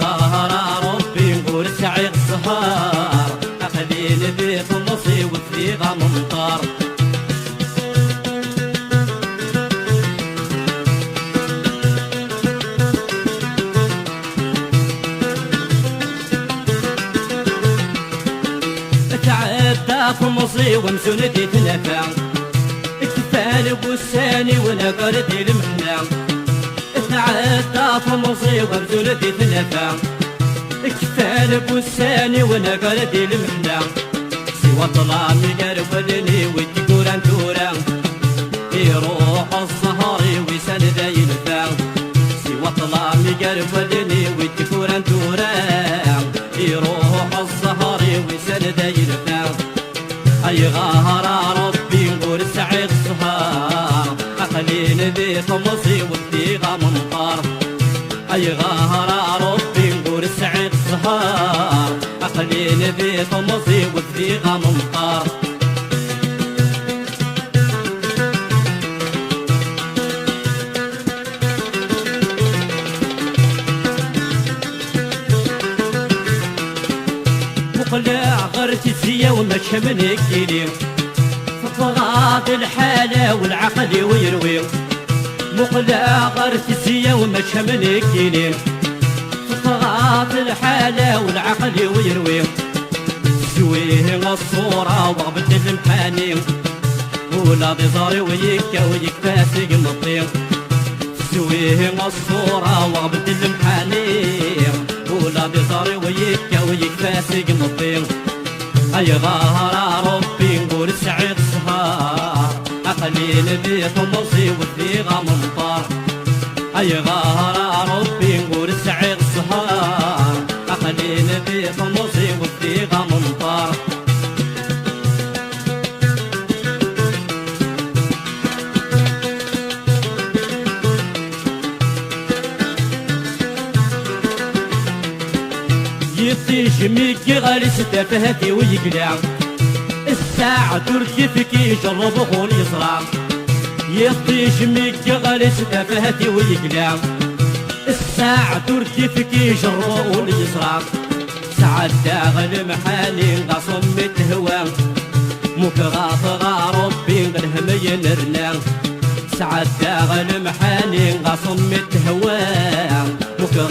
غار ربي نقول سعيق السهار أخليني في خلصي وثيقة ممطار تعدى خمصي ومسوندي تنفع اكتفاني بوساني وانا قردي المحنة تعدى خمصي ومسوندي تنفع اكتفاني بوساني وانا قردي المحنة سوى ظلامي قربني وتقول انتورا يروح السهر ويسال ذا ينفع سوى ظلامي قربني وتقول انتورا يروح السهر ويسال ذا ينفع غار ربي نقول سعيد السهر أخليني ذي خمصي والثيقة ممطار غار ربي نقول سعيد السهر أخليني ذي خمصي والثيقة ممطار مقلع غرتي زيا وما شمني كيلي فطغات الحالة والعقل ويروي مقلع غرتي زيا وما شمني كيلي فطغات الحالة والعقل ويروي سويه الصورة وغبت المحاني ولا ضزاري ويكا ويكفاسي مطير سويه الصورة وغبت المحاني ولا ضزاري ويكا ويكفاسي مطير غار ربي نقول سعيد السهر أخليني ذي خمصي والثيقة ممطار غار ربي نقول سعيد السهر أخليني ذي خمصي والثيقة ممطار يطيشميك غالي ستفهتي ويقلع الساعة تركفك يجرب خون يصرع يطيشميك غالي ستفهتي ويقلع الساعة تركفك يجرب خون يصرع ساعة داغل محاني غصم متهوى مكغاط غاربي غنهم ينرنا ساعة داغل محاني غصم متهوى مكغاط